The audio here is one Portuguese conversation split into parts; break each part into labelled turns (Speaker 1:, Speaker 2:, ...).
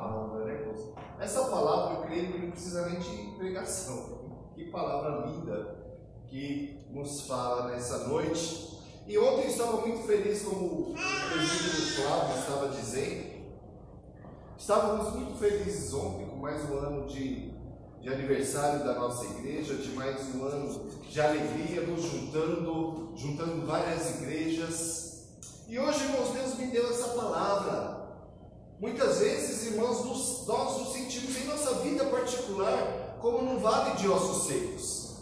Speaker 1: palavra, né, irmãos? Essa palavra, eu creio que não precisa nem de pregação. Que palavra linda que nos fala nessa noite. E ontem eu estava muito feliz, como o presbítero Flávio estava dizendo. Estávamos muito felizes ontem com mais um ano de aniversário da nossa igreja, de mais um ano de alegria, nos juntando várias igrejas. E hoje, irmãos, Deus me deu essa palavra. Muitas vezes, irmãos, nós nos sentimos em nossa vida particular como num vale de ossos secos.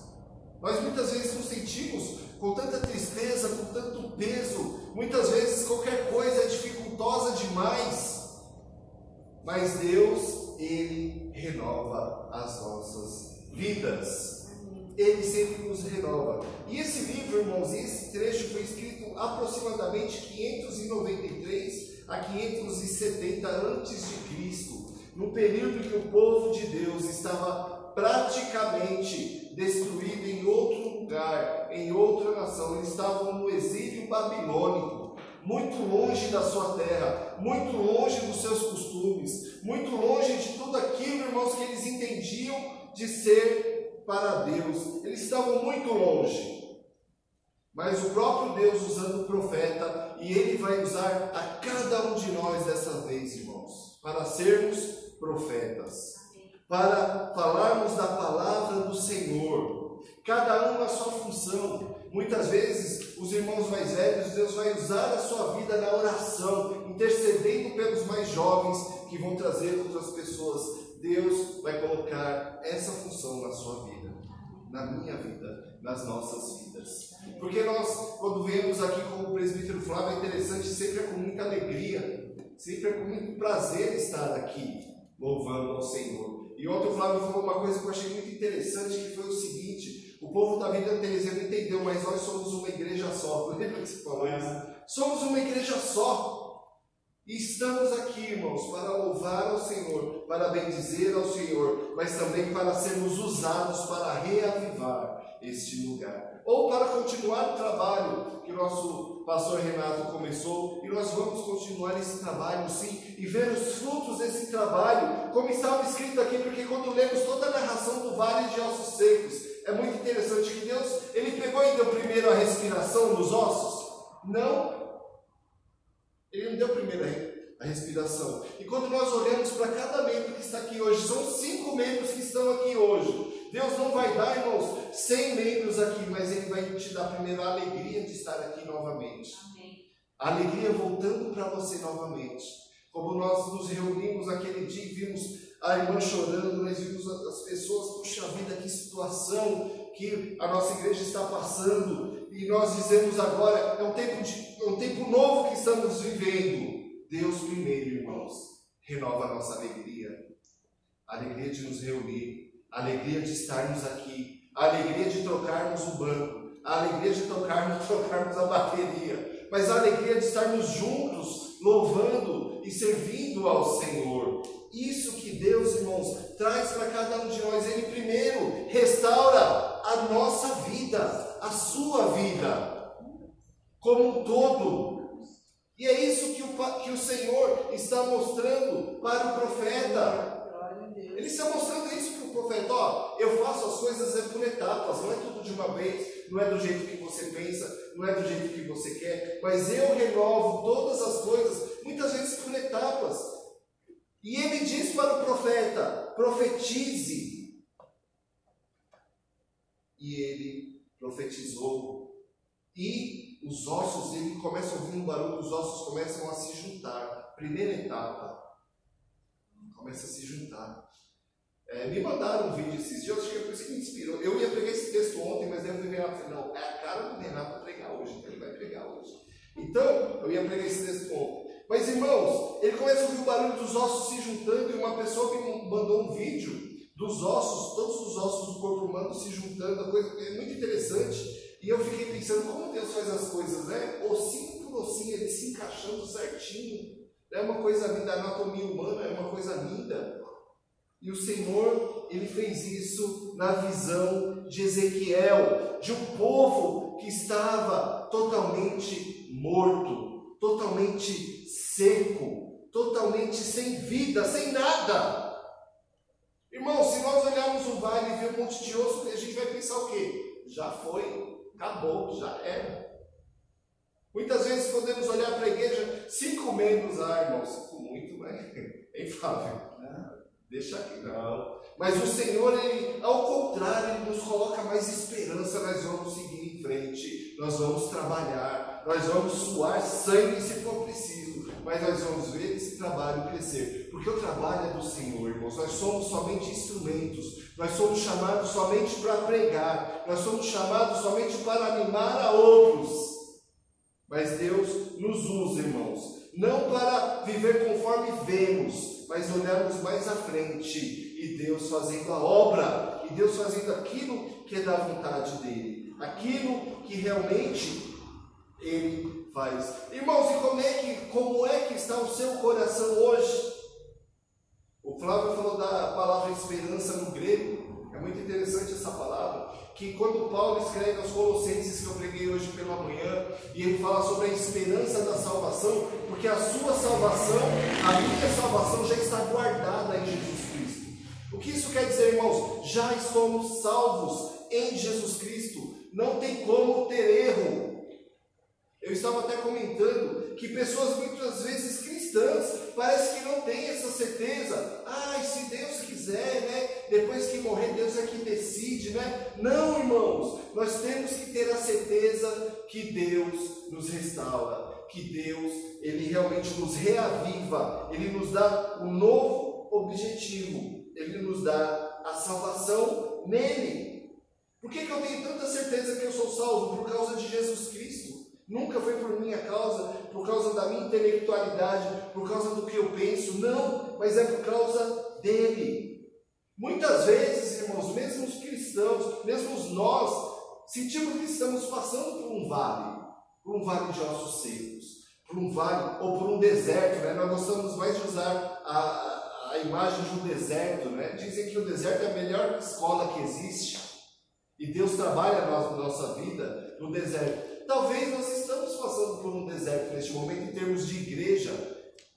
Speaker 1: Nós muitas vezes nos sentimos com tanta tristeza, com tanto peso. Muitas vezes qualquer coisa é dificultosa demais. Mas Deus, Ele renova as nossas vidas. Ele sempre nos renova. E esse livro, irmãos, esse trecho foi escrito aproximadamente 593 a 570 a.C., no período que o povo de Deus estava praticamente destruído em outro lugar, em outra nação. Eles estavam no exílio babilônico, muito longe da sua terra, muito longe dos seus costumes, muito longe de tudo aquilo, irmãos, que eles entendiam de ser para Deus. Eles estavam muito longe. Mas o próprio Deus, usando o profeta, e Ele vai usar a cada um de nós dessa vez, irmãos, para sermos profetas, para falarmos da palavra do Senhor, cada um na sua função. Muitas vezes, os irmãos mais velhos, Deus vai usar a sua vida na oração, intercedendo pelos mais jovens que vão trazer outras pessoas. Deus vai colocar essa função na sua vida, na minha vida, nas nossas vidas. Porque nós, quando viemos aqui com o presbítero Flávio, é interessante, sempre é com muita alegria, sempre é com muito prazer estar aqui, louvando ao Senhor. E ontem o Flávio falou uma coisa que eu achei muito interessante, que foi o seguinte: o povo da Vida Teresa não entendeu, mas nós somos uma igreja só. Lembra que você falou isso? Somos uma igreja só. E estamos aqui, irmãos, para louvar ao Senhor, para bendizer ao Senhor, mas também para sermos usados para reavivar este lugar. Ou para continuar o trabalho que o nosso pastor Renato começou, e nós vamos continuar esse trabalho, sim, e ver os frutos desse trabalho, como estava escrito aqui, porque quando lemos toda a narração do Vale de Ossos Secos, é muito interessante que Deus, Ele pegou e deu primeiro a respiração nos ossos? Não. Ele não deu primeiro a respiração. E quando nós olhamos para cada membro que está aqui hoje, são 5 membros que estão aqui hoje. Deus não vai dar, irmãos, 100 membros aqui, mas Ele vai te dar primeiro a alegria de estar aqui novamente. Amém. A alegria voltando para você novamente. Como nós nos reunimos aquele dia e vimos a irmã chorando, nós vimos as pessoas, puxa vida, que situação que a nossa igreja está passando. E nós dizemos agora, é um tempo novo que estamos vivendo. Deus primeiro, irmãos, renova a nossa alegria. A alegria de nos reunir, a alegria de estarmos aqui, a alegria de trocarmos o banco, a alegria de trocarmos a bateria, mas a alegria de estarmos juntos, louvando e servindo ao Senhor. Isso que Deus, irmãos, traz para cada um de nós. Ele primeiro restaura a nossa vida, a sua vida, como um todo. E é isso que o Senhor está mostrando para o profeta. Ele está mostrando isso para o profeta. Ó, eu faço as coisas por etapas, não é tudo de uma vez, não é do jeito que você pensa, não é do jeito que você quer, mas eu renovo todas as coisas, muitas vezes por etapas. E ele diz para o profeta: profetize. E ele profetizou. E os ossos dele começam a ouvir um barulho, os ossos começam a se juntar. Primeira etapa. Começa a se juntar. Me mandaram um vídeo esses dias, acho que é por isso que me inspirou. Eu ia pregar esse texto ontem, mas daí o Renato falou: não, é a cara do Renato para pregar hoje, então ele vai pregar hoje. Então, eu ia pregar esse texto ontem. Mas, irmãos, ele começa a ouvir o barulho dos ossos se juntando, e uma pessoa me mandou um vídeo dos ossos, todos os ossos do corpo humano se juntando, a coisa é muito interessante. E eu fiquei pensando como Deus faz as coisas, né? Ossinho por ossinho, ele se encaixando certinho. É uma coisa linda, a anatomia humana é uma coisa linda. E o Senhor, Ele fez isso na visão de Ezequiel, de um povo que estava totalmente morto, totalmente seco, totalmente sem vida, sem nada. Irmão, se nós olharmos um vale e ver um monte de osso, a gente vai pensar o quê? Já foi, acabou, já era. Muitas vezes podemos olhar para a igreja, 5 membros, irmão, 5 muito, mas é infável. Deixa aqui, não. Mas o Senhor, Ele, ao contrário, Ele nos coloca mais esperança. Nós vamos seguir em frente, nós vamos trabalhar, nós vamos suar sangue se for preciso, mas nós vamos ver esse trabalho crescer, porque o trabalho é do Senhor, irmãos. Nós somos somente instrumentos, nós somos chamados somente para pregar, nós somos chamados somente para animar a outros. Mas Deus nos usa, irmãos, não para viver conforme vemos, mas olharmos mais à frente e Deus fazendo a obra, e Deus fazendo aquilo que é da vontade dEle, aquilo que realmente Ele faz. Irmãos, e como é que está o seu coração hoje? O Flávio falou da palavra esperança no grego. É muito interessante essa palavra, que quando Paulo escreve aos Colossenses, que eu preguei hoje pela manhã, e ele fala sobre a esperança da salvação, porque a sua salvação, a minha salvação já está guardada em Jesus Cristo. O que isso quer dizer, irmãos? Já estamos salvos em Jesus Cristo, não tem como ter erro. Eu estava até comentando que pessoas muitas vezes cristãs parece que não têm essa certeza. Se Deus quiser, né? Depois que morrer, Deus é que decide, né? Não, irmãos, nós temos que ter a certeza que Deus nos restaura, que Deus, Ele realmente nos reaviva, Ele nos dá um novo objetivo, Ele nos dá a salvação nele. Por que eu tenho tanta certeza que eu sou salvo? Por causa de Jesus Cristo. Nunca foi por minha causa, por causa da minha intelectualidade, por causa do que eu penso, não, mas é por causa dele. Muitas vezes, irmãos, mesmo os cristãos, mesmo nós, sentimos que estamos passando por um vale de ossos secos, por um vale ou por um deserto, né? Nós gostamos mais de usar a imagem de um deserto, né? Dizem que o deserto é a melhor escola que existe, e Deus trabalha na nossa vida no deserto. Talvez nós estamos passando por um deserto neste momento em termos de igreja,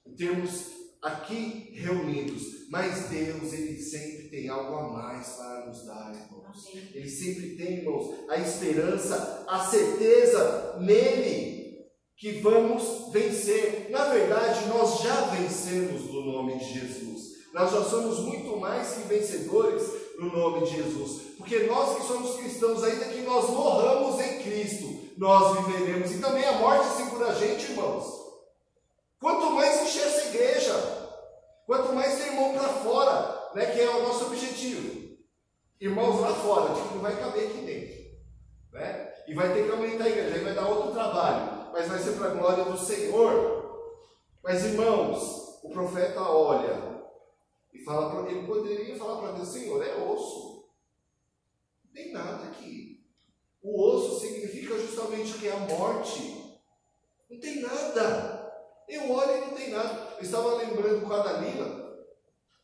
Speaker 1: em termos aqui reunidos, mas Deus, Ele sempre tem algo a mais para nos dar, irmãos. Ele sempre tem, irmãos, a esperança, a certeza nele que vamos vencer. Na verdade, nós já vencemos no nome de Jesus. Nós já somos muito mais que vencedores no nome de Jesus, porque nós que somos cristãos, ainda que nós morramos em Cristo, nós viveremos, e também a morte segura a gente, irmãos. Quanto mais encher essa igreja, quanto mais ter irmão para fora, né, que é o nosso objetivo, irmãos lá fora, que não vai caber aqui dentro, né, e vai ter que aumentar a igreja, aí vai dar outro trabalho, mas vai ser para a glória do Senhor. Mas, irmãos, o profeta olha e fala para ele, poderia falar para Deus: Senhor, é osso, não tem nada aqui. O osso significa justamente o que é a morte. Não tem nada. Eu olho e não tem nada. Eu estava lembrando com a Dalila.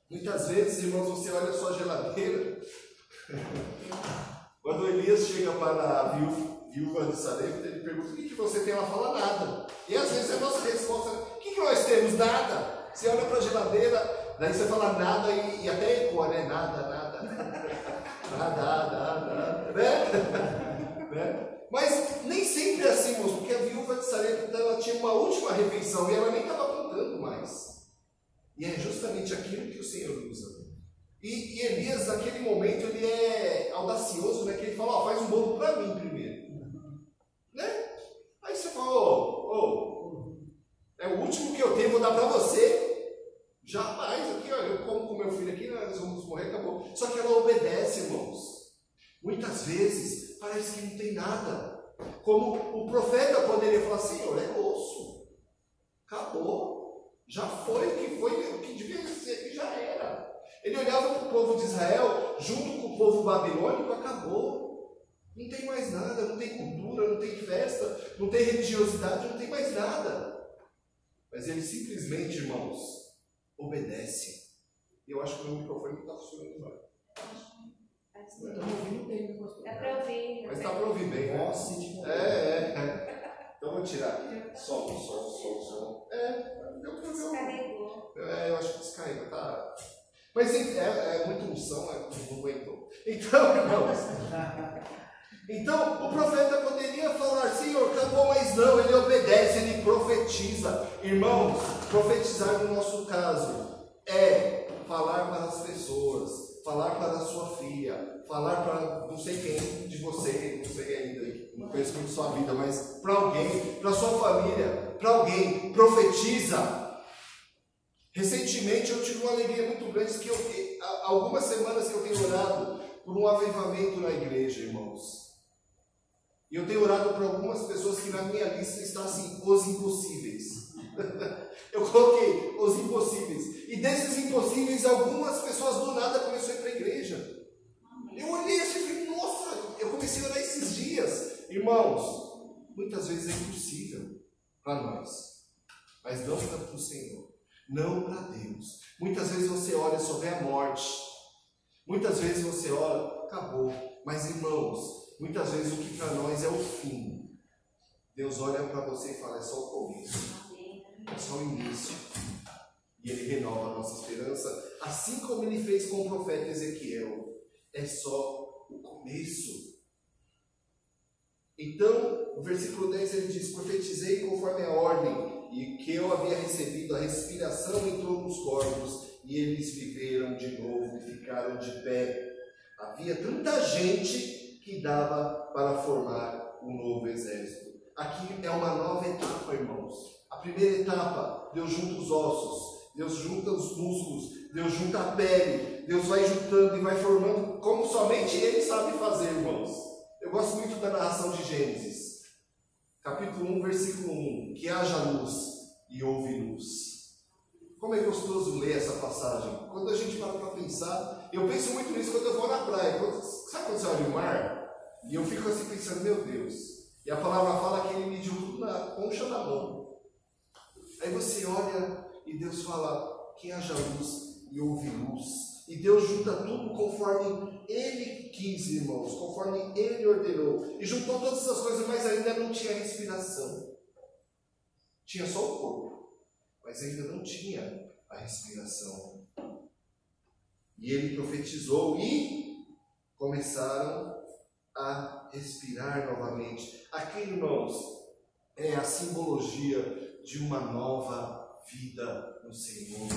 Speaker 1: Muitas vezes, irmãos, você olha a sua geladeira. Quando Elias chega para a viúva de Sarepta, ele pergunta: o que você tem? Ela fala: nada. E às vezes a nossa resposta é: o que nós temos? Nada. Você olha para a geladeira, daí você fala nada e até ecoa, né? Nada, né? Mas nem sempre é assim, irmãos, porque a viúva de Sarepta, ela tinha uma última refeição e ela nem estava contando mais. E é justamente aquilo que o Senhor usa. E Elias, naquele momento, ele é audacioso, né? Que ele fala: faz um bolo para mim primeiro, né? Aí você fala: é o último que eu tenho, vou dar para você. Jamais, aqui, ó, eu como com meu filho aqui, nós vamos morrer, acabou. Só que ela obedece, irmãos. Muitas vezes parece que não tem nada. Como o profeta poderia falar: Senhor, é osso, acabou, já foi o que devia ser, já era. Ele olhava para o povo de Israel, junto com o povo babilônico, acabou. Não tem mais nada, não tem cultura, não tem festa, não tem religiosidade, não tem mais nada. Mas ele simplesmente, irmãos, obedece. Eu acho que o meu microfone não está funcionando agora. Está para ouvir bem, né?
Speaker 2: Mas está para ouvir
Speaker 1: bem, né? Então Eu vou tirar aqui. Som. Eu acho que descarrega, tá? Mas é muita unção, não aguentou. Então, irmãos. Então, o profeta poderia falar, Senhor, acabou, mas não, ele obedece, ele profetiza. Irmãos, profetizar no nosso caso é falar para as pessoas, falar para a sua filha, falar para não sei quem de você, não sei ainda, não conheço muito sua vida, mas para alguém, para sua família, para alguém, profetiza. Recentemente eu tive uma alegria muito grande, que algumas semanas que eu tenho orado por um avivamento na igreja, irmãos. E eu tenho orado por algumas pessoas que na minha lista está assim, os impossíveis. Eu coloquei os impossíveis. E desses impossíveis, algumas pessoas do nada começaram a ir para a igreja. Eu olhei assim e falei, nossa, eu comecei a orar esses dias. Irmãos, muitas vezes é impossível para nós, mas não para o Senhor, não para Deus. Muitas vezes você ora e só vê a morte. Muitas vezes você ora, acabou. Mas irmãos, muitas vezes o que para nós é o fim, Deus olha para você e fala, é só o começo, é só o início. E Ele renova a nossa esperança, assim como Ele fez com o profeta Ezequiel. É só o começo. Então, no versículo 10 ele diz, profetizei conforme a ordem, e que eu havia recebido, a respiração entrou nos corpos, e eles viveram de novo e ficaram de pé. Havia tanta gente que dava para formar um novo exército. Aqui é uma nova etapa, irmãos. A primeira etapa, Deus junta os ossos, Deus junta os músculos, Deus junta a pele, Deus vai juntando e vai formando como somente Ele sabe fazer, irmãos. Eu gosto muito da narração de Gênesis, capítulo 1, versículo 1, que haja luz e houve luz. Como é gostoso ler essa passagem. Quando a gente para pensar, eu penso muito nisso quando eu vou na praia. Sabe quando você olha o mar? E eu fico assim pensando, meu Deus. E a palavra fala que Ele mediu tudo na concha da mão. Aí você olha e Deus fala que haja luz e houve luz. E Deus junta tudo conforme Ele quis, irmãos, conforme Ele ordenou. E juntou todas essas coisas, mas ainda não tinha respiração. Tinha só o corpo, mas ainda não tinha a respiração. E Ele profetizou e começaram a respirar novamente. Aqui, irmãos, é a simbologia de uma nova vida no Senhor.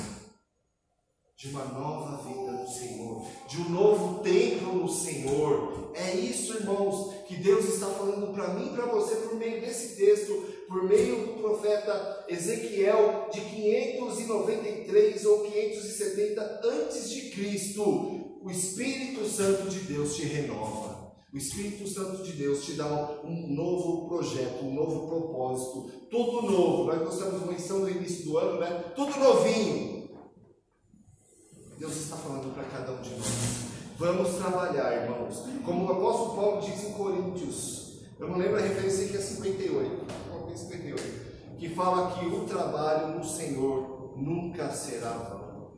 Speaker 1: De uma nova vida no Senhor, de um novo tempo no Senhor. É isso, irmãos, que Deus está falando para mim e para você por meio desse texto, por meio do profeta Ezequiel, de 593 ou 570 antes de Cristo. O Espírito Santo de Deus te renova. O Espírito Santo de Deus te dá um novo projeto, um novo propósito, tudo novo. Nós gostamos muito no início do ano, né? Tudo novinho. Deus está falando para cada um de nós. Vamos trabalhar, irmãos. Como o apóstolo Paulo diz em Coríntios, eu não lembro a referência que é 58, que fala que o trabalho no Senhor nunca será vão.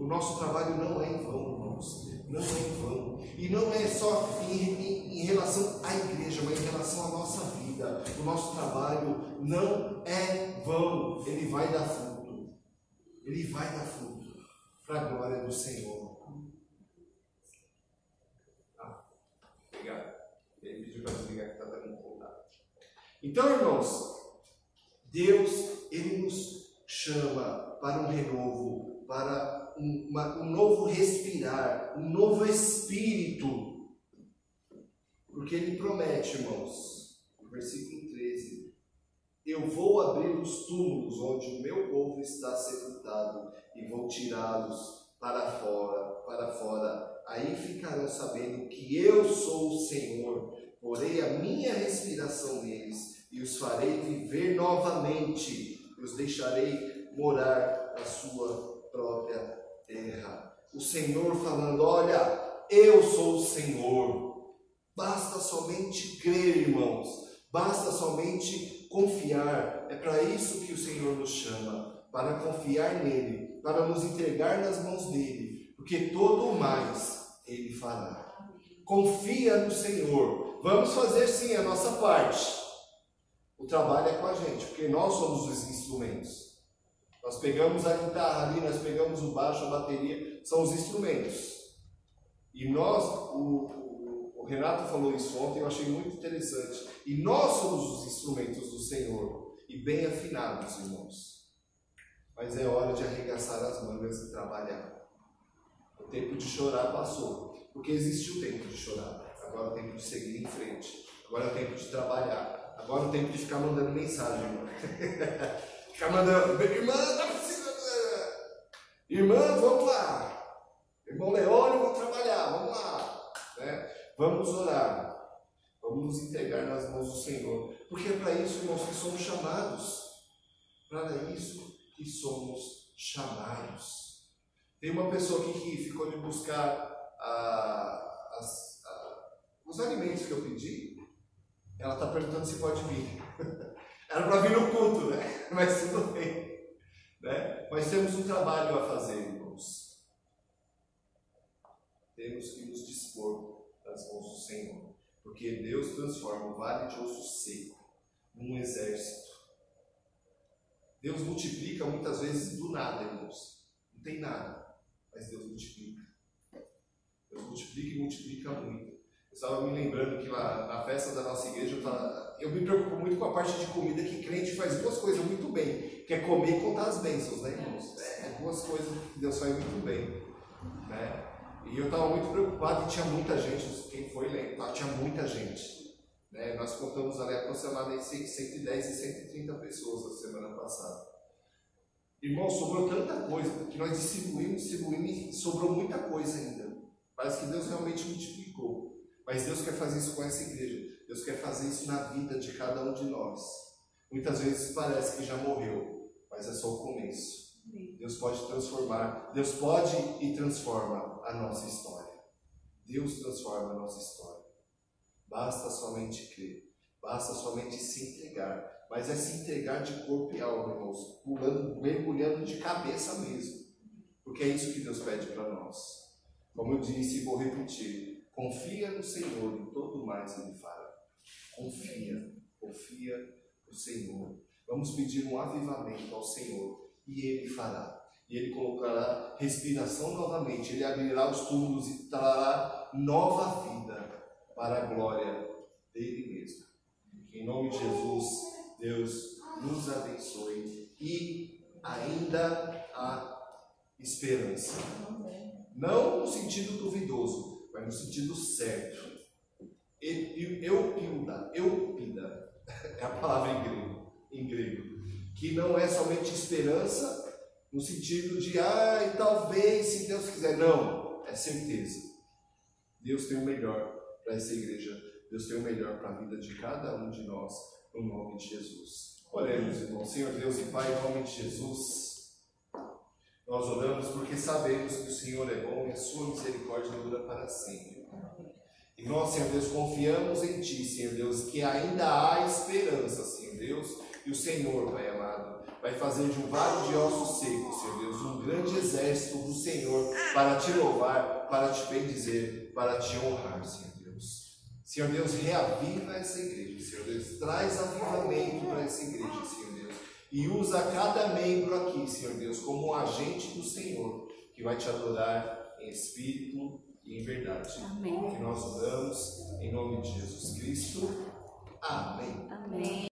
Speaker 1: O nosso trabalho não é em vão, irmãos. Não é em vão. E não é só em relação à igreja, mas em relação à nossa vida. O nosso trabalho não é vão. Ele vai dar fruto. Ele vai dar fruto. Para a glória do Senhor. Obrigado. Ele pediu para desligar que está dando contato. Então, irmãos, Deus, Ele nos chama para um renovo, para um novo respirar, um novo espírito. Porque Ele promete, irmãos, no versículo 13, eu vou abrir os túmulos onde o meu povo está sepultado e vou tirá-los para fora. Aí ficarão sabendo que eu sou o Senhor. Porei a minha respiração neles e os farei viver novamente. E os deixarei morar na sua própria terra. O Senhor falando, olha, eu sou o Senhor. Basta somente crer, irmãos. Basta somente confiar. É para isso que o Senhor nos chama. Para confiar nele, para nos entregar nas mãos dele, porque todo o mais ele fará. Confia no Senhor. Vamos fazer sim a nossa parte, O trabalho é com a gente, porque nós somos os instrumentos. Nós pegamos a guitarra ali, nós pegamos o baixo, a bateria, são os instrumentos. E nós, o Renato falou isso ontem, eu achei muito interessante. E nós somos os instrumentos do Senhor, e bem afinados, irmãos. Mas é hora de arregaçar as mangas e trabalhar. O tempo de chorar passou, porque existiu o tempo de chorar. Agora é o tempo de seguir em frente. Agora é o tempo de trabalhar. Agora é o tempo de ficar mandando mensagem, irmão. Ficar mandando, irmã, tá precisando. Irmã, vamos lá. Irmão Leônio, vamos trabalhar, vamos lá. Né? Vamos orar. Vamos nos entregar nas mãos do Senhor. Porque é para isso, irmãos, que somos chamados. Para isso que somos chamados. Tem uma pessoa aqui que ficou de buscar os alimentos que eu pedi. Ela está perguntando se pode vir. Era para vir no culto, né? Mas tudo bem. Né? Mas temos um trabalho a fazer, irmãos. Temos que nos dispor nas mãos do Senhor. Porque Deus transforma o vale de osso seco num exército. Deus multiplica muitas vezes do nada, irmãos. Não tem nada, mas Deus multiplica. Deus multiplica e multiplica muito. Eu estava me lembrando que lá na festa da nossa igreja, eu me preocupo muito com a parte de comida, que crente faz duas coisas muito bem, que é comer e contar as bênçãos, né, irmãos? Duas coisas que Deus faz muito bem, né? E eu estava muito preocupado e tinha muita gente, quem foi lembra, tinha muita gente, né? Nós contamos ali aproximadamente 110 e 130 pessoas na semana passada. Irmão, sobrou tanta coisa que nós distribuímos e sobrou muita coisa ainda. Parece que Deus realmente multiplicou. Mas Deus quer fazer isso com essa igreja. Deus quer fazer isso na vida de cada um de nós. Muitas vezes parece que já morreu, mas é só o começo. Deus pode transformar, Deus pode e transforma a nossa história. Deus transforma a nossa história. Basta somente crer, basta somente se entregar. Mas é se entregar de corpo e alma, irmãos, pulando, mergulhando de cabeça mesmo. Porque é isso que Deus pede para nós. Como eu disse e vou repetir. Confia no Senhor e todo mais Ele fará. Confia no Senhor. Vamos pedir um avivamento ao Senhor e Ele fará. E Ele colocará respiração novamente. Ele abrirá os túmulos e trará nova vida para a glória dEle mesmo. Em nome de Jesus, Deus nos abençoe e ainda há esperança. Não no sentido duvidoso, mas no sentido certo. Eupida é a palavra em grego, que não é somente esperança no sentido de talvez, se Deus quiser. Não, é certeza. Deus tem o melhor para essa igreja. Deus tem o melhor para a vida de cada um de nós, no nome de Jesus. Oremos, irmãos. Senhor Deus e Pai, em nome de Jesus, nós oramos porque sabemos que o Senhor é bom e a sua misericórdia dura para sempre. E nós, Senhor Deus, confiamos em Ti, Senhor Deus, que ainda há esperança, Senhor Deus, e o Senhor, Pai amado, vai fazer de um vale de ossos secos, Senhor Deus, um grande exército do Senhor para Te louvar, para Te bendizer, para Te honrar, Senhor Deus. Senhor Deus, reaviva essa igreja, Senhor Deus, traz avivamento para essa igreja, Senhor Deus, e usa cada membro aqui, Senhor Deus, como um agente do Senhor, que vai Te adorar em espírito e em verdade.
Speaker 2: Amém.
Speaker 1: Que nós oramos em nome de Jesus Cristo. Amém.
Speaker 2: Amém.